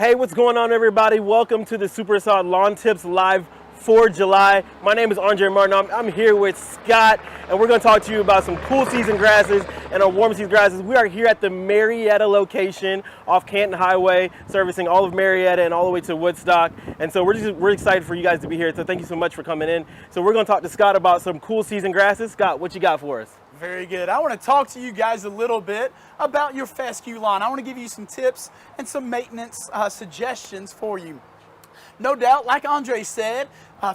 Hey, what's going on, everybody? Welcome to the Super-Sod Lawn Tips Live for July. My name is Andre Martin. I'm here with Scott, and we're going to talk to you about some cool season grasses and our warm season grasses. We are here at the Marietta location off Canton Highway, servicing all of Marietta and all the way to Woodstock. And so we're excited for you guys to be here. So thank you so much for coming in. So we're going to talk to Scott about some cool season grasses. Scott, what you got for us? Very good. I want to talk to you guys a little bit about your fescue lawn. I want to give you some tips and some maintenance suggestions for you. No doubt, like Andre said,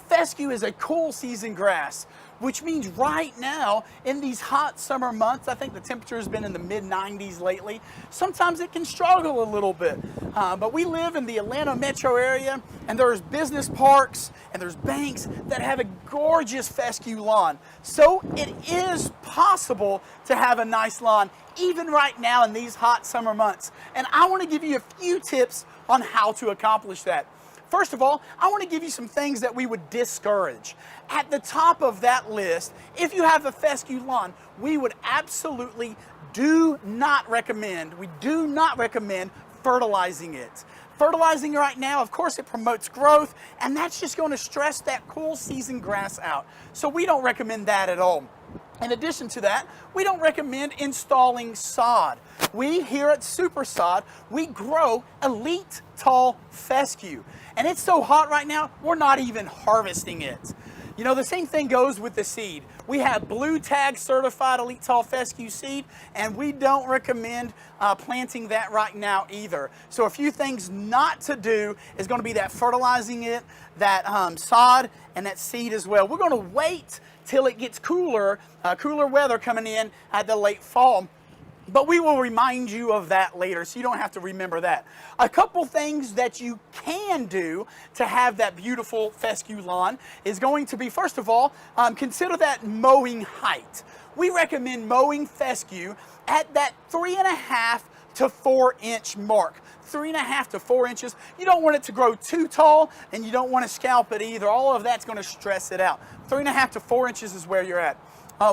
fescue is a cool season grass, which means right now in these hot summer months, I think the temperature has been in the mid-90s lately. Sometimes it can struggle a little bit, but we live in the Atlanta metro area, and there's business parks and there's banks that have a gorgeous fescue lawn. So it is possible to have a nice lawn even right now in these hot summer months. And I want to give you a few tips on how to accomplish that. First of all, I want to give you some things that we would discourage. At the top of that list, if you have a fescue lawn, we would absolutely do not recommend fertilizing it. Fertilizing right now, of course, it promotes growth, and that's just going to stress that cool season grass out. So we don't recommend that at all. In addition to that, we don't recommend installing sod. We here at Super-Sod, we grow elite tall fescue. And it's so hot right now, we're not even harvesting it. You know, the same thing goes with the seed. We have blue tag certified elite tall fescue seed, and we don't recommend planting that right now either. So a few things not to do is going to be that fertilizing it, that sod, and that seed as well. We're going to wait till it gets cooler, cooler weather coming in at the late fall. But we will remind you of that later, so you don't have to remember that. A couple things that you can do to have that beautiful fescue lawn is going to be, first of all, consider that mowing height. We recommend mowing fescue at that 3.5 to 4 inch mark. 3.5 to 4 inches. You don't want it to grow too tall, and you don't want to scalp it either. All of that's going to stress it out. 3.5 to 4 inches is where you're at.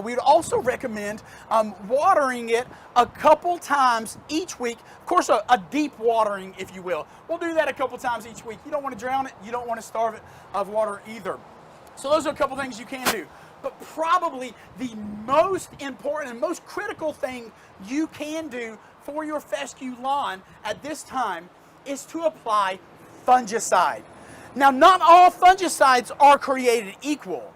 We'd also recommend watering it a couple times each week. Of course, a deep watering, if you will. We'll do that a couple times each week. You don't want to drown it. You don't want to starve it of water either. So those are a couple things you can do. But probably the most important and most critical thing you can do for your fescue lawn at this time is to apply fungicide. Now, not all fungicides are created equal.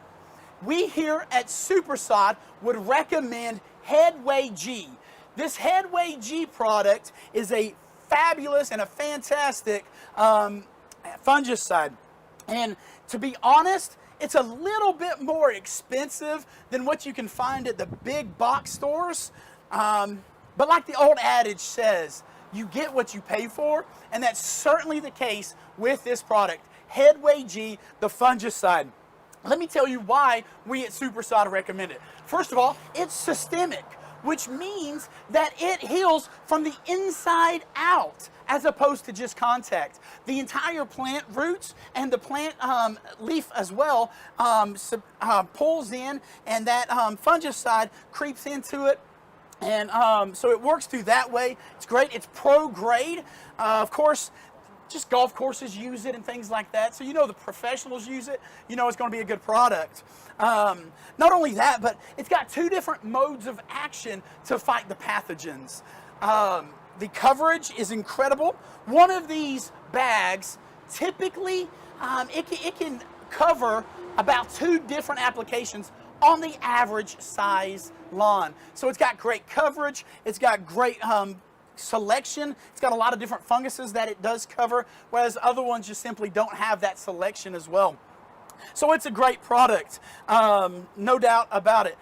We here at Super-Sod would recommend Headway G. This Headway G product is a fabulous and a fantastic fungicide. And to be honest, it's a little bit more expensive than what you can find at the big box stores. But like the old adage says, you get what you pay for, and that's certainly the case with this product, Headway G, the fungicide. Let me tell you why we at Super-Sod recommend it. First of all, it's systemic, which means that it heals from the inside out as opposed to just contact. The entire plant roots and the plant leaf as well pulls in, and that fungicide creeps into it. And so it works through that way. It's great. It's pro grade. Of course, just golf courses use it and things like that. So you know the professionals use it. You know it's going to be a good product. Not only that, but it's got two different modes of action to fight the pathogens. The coverage is incredible. One of these bags, typically, it can cover about 2 different applications on the average size lawn. So it's got great coverage. It's got great selection. It's got a lot of different funguses that it does cover, whereas other ones just simply don't have that selection as well. So it's a great product, no doubt about it.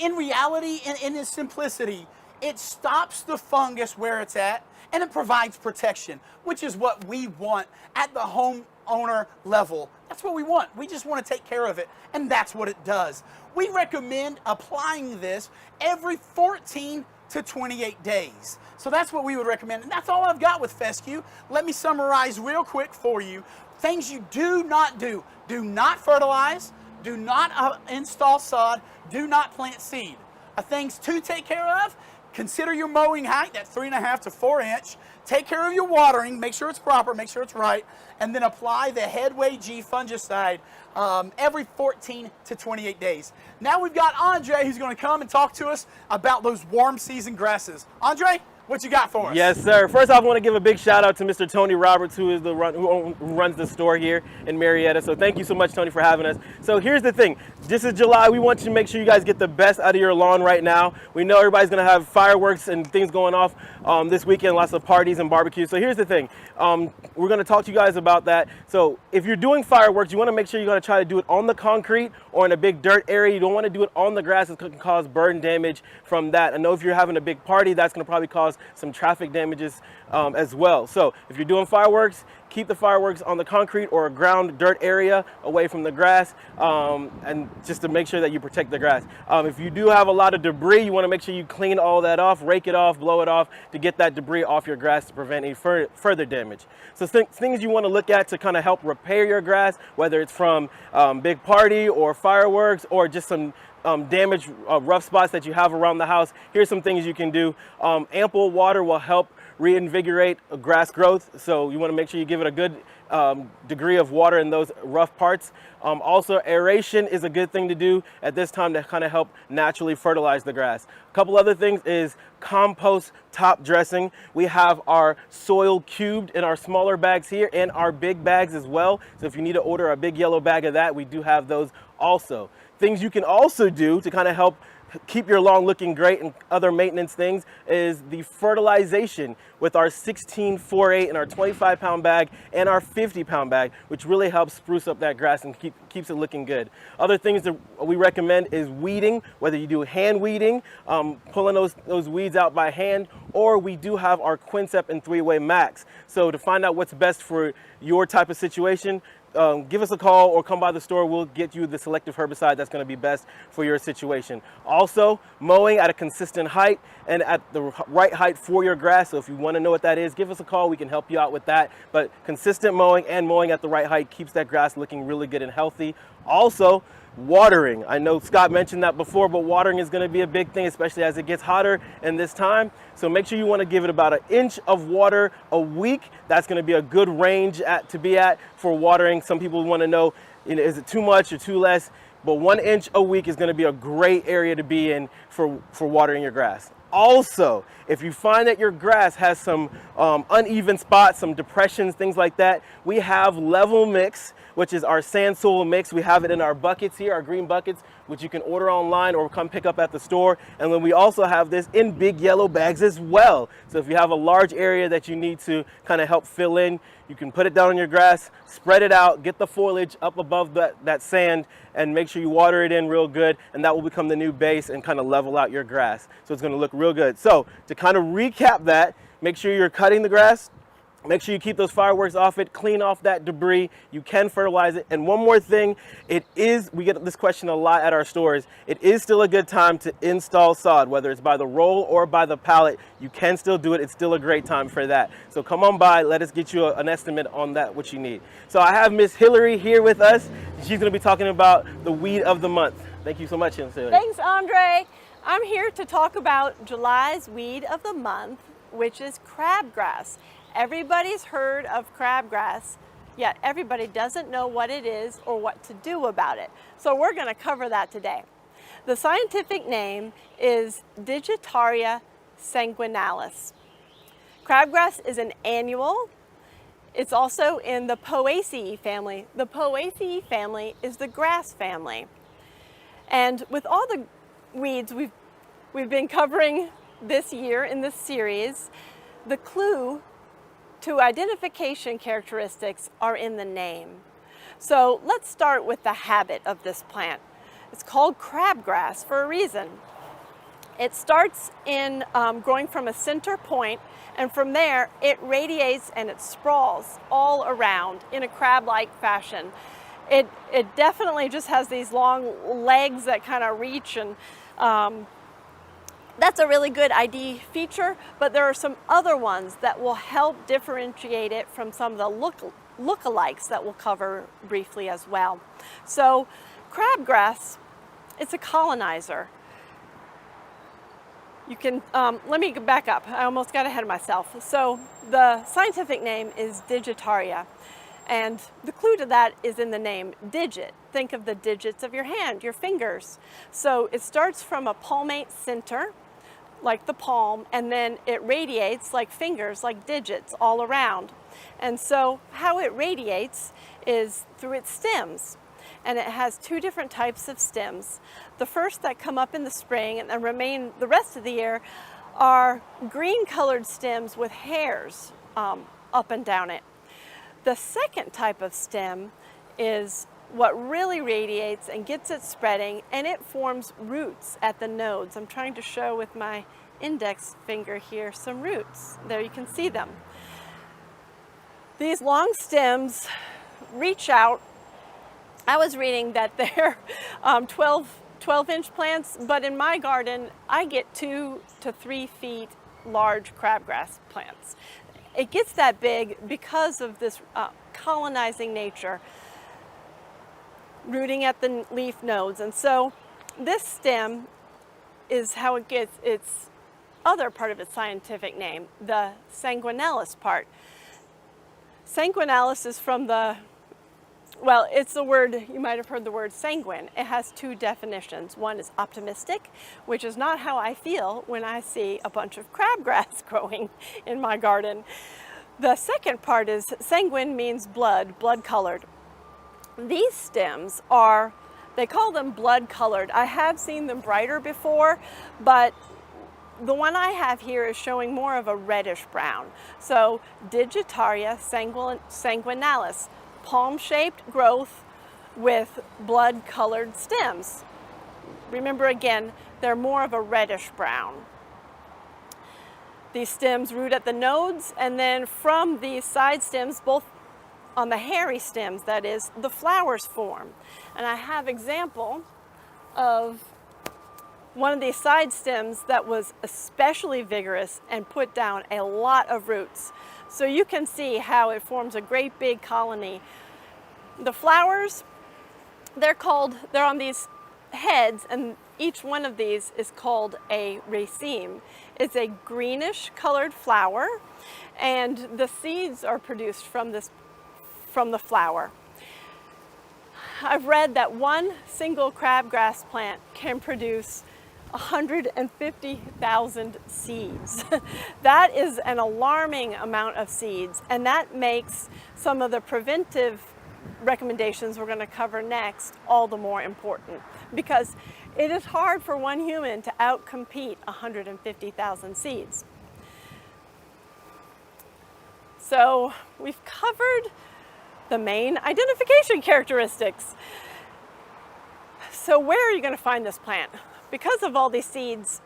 In reality, in its simplicity, it stops the fungus where it's at, and it provides protection, which is what we want at the homeowner level. That's what we want. We just want to take care of it, and that's what it does. We recommend applying this every 14 to 28 days. So that's what we would recommend, and that's all I've got with fescue. Let me summarize real quick for you. Things you do not do. Do not fertilize, do not install sod, do not plant seed. Things to take care of: Consider your mowing height, that 3.5 to 4 inch. Take care of your watering, make sure it's proper, make sure it's right, and then apply the Headway G fungicide every 14 to 28 days. Now we've got Andre who's going to come and talk to us about those warm season grasses. Andre, what you got for us? Yes, sir. First off, I want to give a big shout out to Mr. Tony Roberts, who runs the store here in Marietta. So thank you so much, Tony, for having us. So here's the thing. This is July. We want you to make sure you guys get the best out of your lawn right now. We know everybody's going to have fireworks and things going off this weekend, lots of parties and barbecues. So here's the thing. We're going to talk to you guys about that. So if you're doing fireworks, you want to make sure you're going to try to do it on the concrete or in a big dirt area. You don't want to do it on the grass. It can cause burn damage from that. I know if you're having a big party, that's going to probably cause some traffic damages as well. So if you're doing fireworks, keep the fireworks on the concrete or a ground dirt area away from the grass, and just to make sure that you protect the grass. If you do have a lot of debris, you want to make sure you clean all that off, rake it off, blow it off to get that debris off your grass to prevent any further damage. So things you want to look at to kind of help repair your grass, whether it's from big party or fireworks or just some damaged rough spots that you have around the house. Here's some things you can do. Ample water will help reinvigorate grass growth, so you want to make sure you give it a good degree of water in those rough parts. Also, aeration is a good thing to do at this time to kind of help naturally fertilize the grass. A couple other things is compost top dressing. We have our soil cubed in our smaller bags here and our big bags as well. So if you need to order a big yellow bag of that, we do have those also. Things you can also do to kind of help keep your lawn looking great and other maintenance things is the fertilization with our 16-4-8 and our 25-pound bag and our 50-pound bag, which really helps spruce up that grass and keeps it looking good. Other things that we recommend is weeding, whether you do hand weeding, pulling those weeds out by hand, or we do have our Quinsep and 3-Way Max. So to find out what's best for your type of situation, give us a call or come by the store. We'll get you the selective herbicide that's going to be best for your situation. Also, mowing at a consistent height and at the right height for your grass. So if you want to know what that is, give us a call. We can help you out with that. But consistent mowing and mowing at the right height keeps that grass looking really good and healthy. Also, watering. I know Scott mentioned that before, but watering is going to be a big thing, especially as it gets hotter in this time. So make sure you want to give it about 1 inch of water a week. That's going to be a good range to be at for watering. Some people want to know, is it too much or too less? But 1 inch a week is going to be a great area to be in for watering your grass. Also, if you find that your grass has some uneven spots, some depressions, things like that, we have Level Mix, which is our sand soil mix. We have it in our buckets here, our green buckets, which you can order online or come pick up at the store. And then we also have this in big yellow bags as well. So if you have a large area that you need to kind of help fill in, you can put it down on your grass, spread it out, get the foliage up above that sand, and make sure you water it in real good, and that will become the new base and kind of level out your grass. So it's going to look real good. So to kind of recap that, make sure you're cutting the grass. Make sure you keep those fireworks off it, clean off that debris. You can fertilize it. And one more thing, we get this question a lot at our stores. It is still a good time to install sod, whether it's by the roll or by the pallet. You can still do it. It's still a great time for that. So come on by, let us get you an estimate on that, what you need. So I have Miss Hillary here with us. She's gonna be talking about the weed of the month. Thank you so much, Hillary. Thanks, Andre. I'm here to talk about July's weed of the month, which is crabgrass. Everybody's heard of crabgrass, yet everybody doesn't know what it is or what to do about it. So we're going to cover that today. The scientific name is Digitaria sanguinalis. Crabgrass is an annual. It's also in the Poaceae family. The Poaceae family is the grass family. And with all the weeds we've been covering this year in this series, the clue to identification characteristics are in the name. So let's start with the habit of this plant. It's called crabgrass for a reason. It starts in growing from a center point, and from there it radiates and it sprawls all around in a crab-like fashion. It definitely just has these long legs that kind of reach, and that's a really good ID feature, but there are some other ones that will help differentiate it from some of the lookalikes that we'll cover briefly as well. So crabgrass, it's a colonizer. You can, let me back up. I almost got ahead of myself. So the scientific name is Digitaria. And the clue to that is in the name digit. Think of the digits of your hand, your fingers. So it starts from a palmate center, like the palm, and then it radiates like fingers, like digits all around. And so how it radiates is through its stems. And it has two different types of stems. The first that come up in the spring and then remain the rest of the year are green colored stems with hairs up and down it. The second type of stem is what really radiates and gets it spreading, and it forms roots at the nodes. I'm trying to show with my index finger here some roots. There you can see them. These long stems reach out. I was reading that they're 12-inch plants, but in my garden, I get 2 to 3 feet large crabgrass plants. It gets that big because of this colonizing nature, rooting at the leaf nodes. And so this stem is how it gets its other part of its scientific name, the sanguinalis part. Sanguinalis is from the, well, it's the word, you might have heard the word sanguine. It has two definitions. One is optimistic, which is not how I feel when I see a bunch of crabgrass growing in my garden. The second part is sanguine means blood, blood colored. These stems are, they call them blood colored. I have seen them brighter before, but the one I have here is showing more of a reddish brown. So Digitaria sanguinalis, palm-shaped growth with blood-colored stems. Remember again, they're more of a reddish brown. These stems root at the nodes, and then from these side stems, both on the hairy stems, that is, the flowers form. And I have example of one of these side stems that was especially vigorous and put down a lot of roots. So you can see how it forms a great big colony. The flowers, they're on these heads, and each one of these is called a raceme. It's a greenish colored flower, and the seeds are produced from the flower. I've read that one single crabgrass plant can produce 150,000 seeds. That is an alarming amount of seeds, and that makes some of the preventive recommendations we're going to cover next all the more important, because it is hard for one human to outcompete 150,000 seeds. So we've covered the main identification characteristics. So where are you going to find this plant? Because of all these seeds,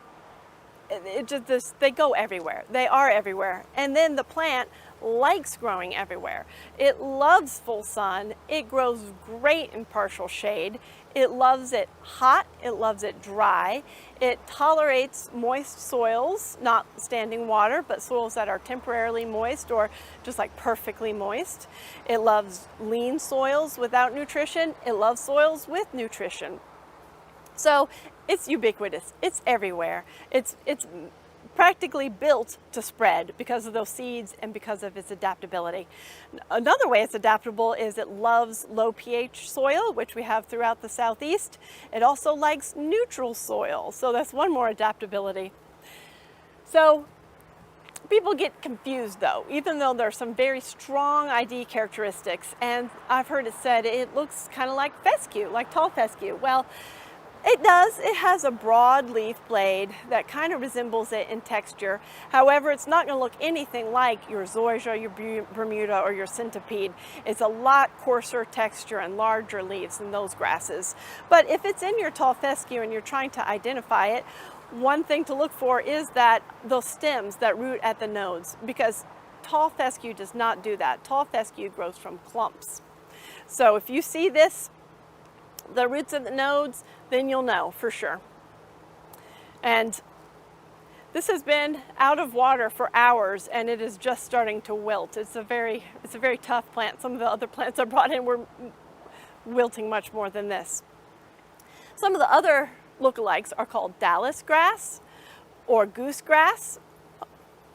they go everywhere. They are everywhere. And then the plant likes growing everywhere. It loves full sun. It grows great in partial shade. It loves it hot. It loves it dry. It tolerates moist soils, not standing water, but soils that are temporarily moist or just like perfectly moist. It loves lean soils without nutrition. It loves soils with nutrition. So it's ubiquitous. It's everywhere. It's practically built to spread because of those seeds and because of its adaptability. Another way it's adaptable is it loves low pH soil, which we have throughout the southeast. It also likes neutral soil, so that's one more adaptability. So people get confused though, even though there are some very strong ID characteristics, and I've heard it said it looks kind of like fescue, like tall fescue. Well, it does. It has a broad leaf blade that kind of resembles it in texture. However, it's not going to look anything like your zoysia, your Bermuda, or your centipede. It's a lot coarser texture and larger leaves than those grasses. But if it's in your tall fescue and you're trying to identify it, one thing to look for is that those stems that root at the nodes, because tall fescue does not do that. Tall fescue grows from clumps. So if you see this, the roots at the nodes, then you'll know for sure. And this has been out of water for hours, and it is just starting to wilt. It's a very tough plant. Some of the other plants I brought in were wilting much more than this. Some of the other lookalikes are called Dallas grass, or goosegrass.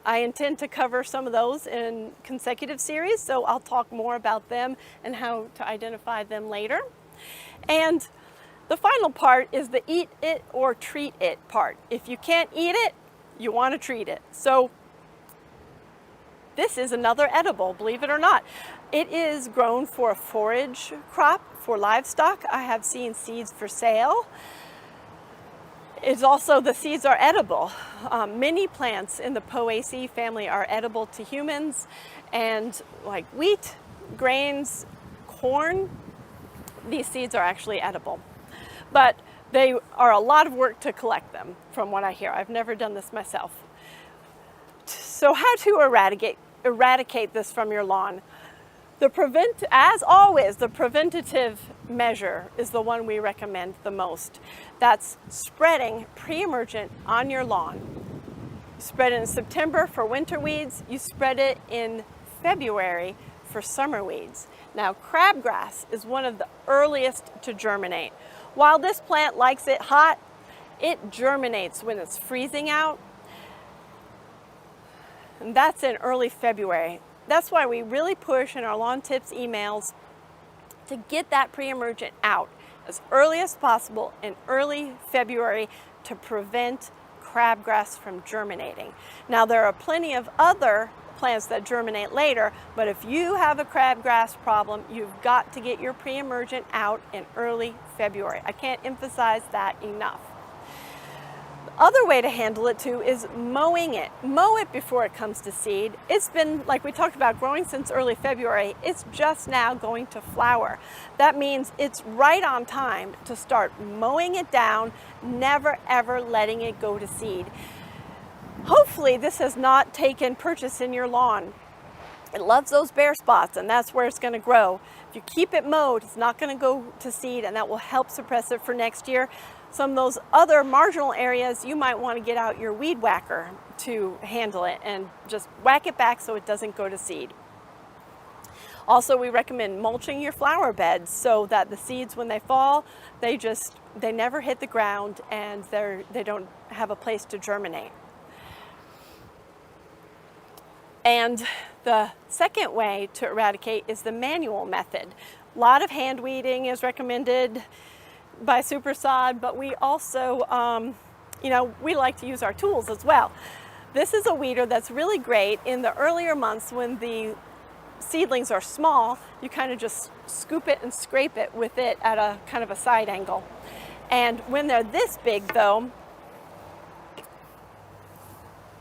I intend to cover some of those in consecutive series, so I'll talk more about them and how to identify them later. And the final part is the eat it or treat it part. If you can't eat it, you want to treat it. So this is another edible, believe it or not. It is grown for a forage crop for livestock. I have seen seeds for sale. It's also, the seeds are edible. Many plants in the Poaceae family are edible to humans, and like wheat, grains, corn, these seeds are actually edible. But they are a lot of work to collect them, from what I hear. I've never done this myself. So how to eradicate this from your lawn? As always, the preventative measure is the one we recommend the most. That's spreading pre-emergent on your lawn. You spread it in September for winter weeds. You spread it in February for summer weeds. Now, crabgrass is one of the earliest to germinate. While this plant likes it hot, it germinates when it's freezing out. And that's in early February. That's why we really push in our lawn tips emails to get that pre-emergent out as early as possible in early February to prevent crabgrass from germinating. Now, there are plenty of other plants that germinate later, but if you have a crabgrass problem, you've got to get your pre-emergent out in early February. I can't emphasize that enough. Other way to handle it too is mowing it. Mow it before it comes to seed. It's been, like we talked about, growing since early February. It's just now going to flower. That means it's right on time to start mowing it down, never ever letting it go to seed. Hopefully this has not taken purchase in your lawn. It loves those bare spots, and that's where it's going to grow. If you keep it mowed, it's not going to go to seed, and that will help suppress it for next year. Some of those other marginal areas, you might want to get out your weed whacker to handle it and just whack it back so it doesn't go to seed. Also, we recommend mulching your flower beds so that the seeds, when they fall, they never hit the ground and they don't have a place to germinate. And the second way to eradicate is the manual method. A lot of hand weeding is recommended by Super-Sod, but we also, we like to use our tools as well. This is a weeder that's really great in the earlier months when the seedlings are small. You kind of just scoop it and scrape it with it at a kind of a side angle. And when they're this big though,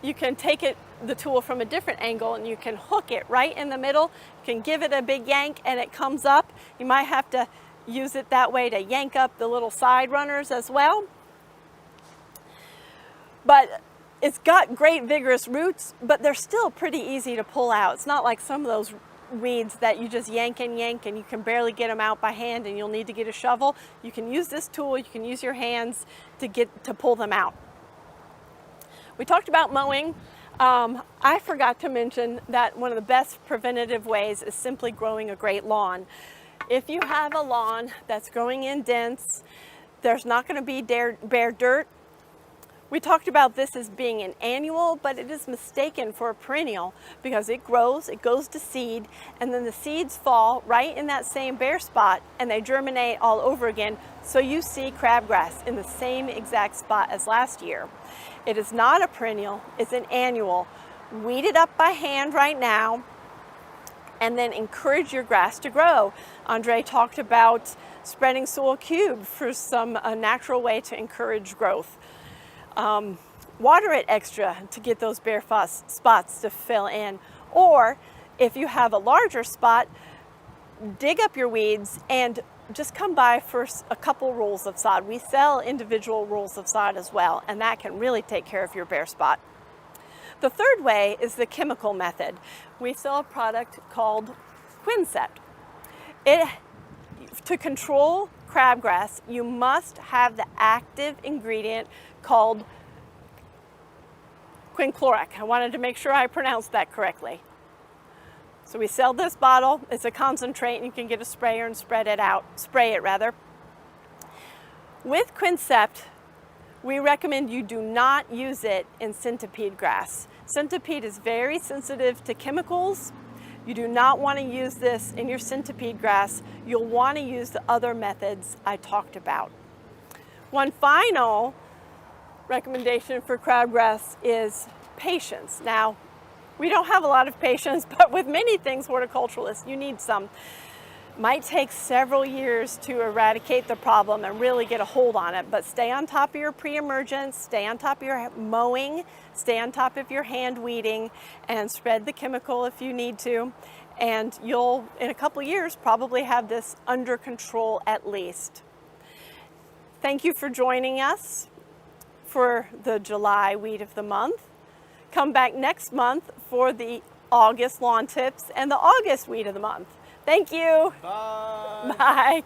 you can take the tool from a different angle and you can hook it right in the middle. You can give it a big yank and it comes up. You might have to use it that way to yank up the little side runners as well. But it's got great vigorous roots, but they're still pretty easy to pull out. It's not like some of those weeds that you just yank and you can barely get them out by hand and you'll need to get a shovel. You can use this tool, you can use your hands to pull them out. We talked about mowing. I forgot to mention that one of the best preventative ways is simply growing a great lawn. If you have a lawn that's growing in dents, there's not going to be bare dirt. We talked about this as being an annual, but it is mistaken for a perennial because it grows, it goes to seed, and then the seeds fall right in that same bare spot and they germinate all over again. So you see crabgrass in the same exact spot as last year. It is not a perennial, it's an annual. Weed it up by hand right now and then encourage your grass to grow. Andre talked about spreading soil cube for some natural way to encourage growth. Water it extra to get those bare spots to fill in. Or if you have a larger spot, dig up your weeds and just come by for a couple rolls of sod. We sell individual rolls of sod as well, and that can really take care of your bare spot. The third way is the chemical method. We sell a product called Quincept. To control crabgrass, you must have the active ingredient called quinclorac. I wanted to make sure I pronounced that correctly. So we sell this bottle. It's a concentrate, and you can get a sprayer and spray it rather. With Quincept, We recommend you do not use it in centipede grass. Centipede is very sensitive to chemicals. You do not want to use this in your centipede grass. You'll want to use the other methods I talked about. One final recommendation for crabgrass is patience. Now, we don't have a lot of patience, but with many things horticulturalists, you need some. Might take several years to eradicate the problem and really get a hold on it, but stay on top of your pre-emergence, stay on top of your mowing, stay on top of your hand weeding, and spread the chemical if you need to. And you'll, in a couple years, probably have this under control at least. Thank you for joining us for the July Weed of the Month. Come back next month for the August lawn tips and the August Weed of the Month. Thank you. Bye. Bye.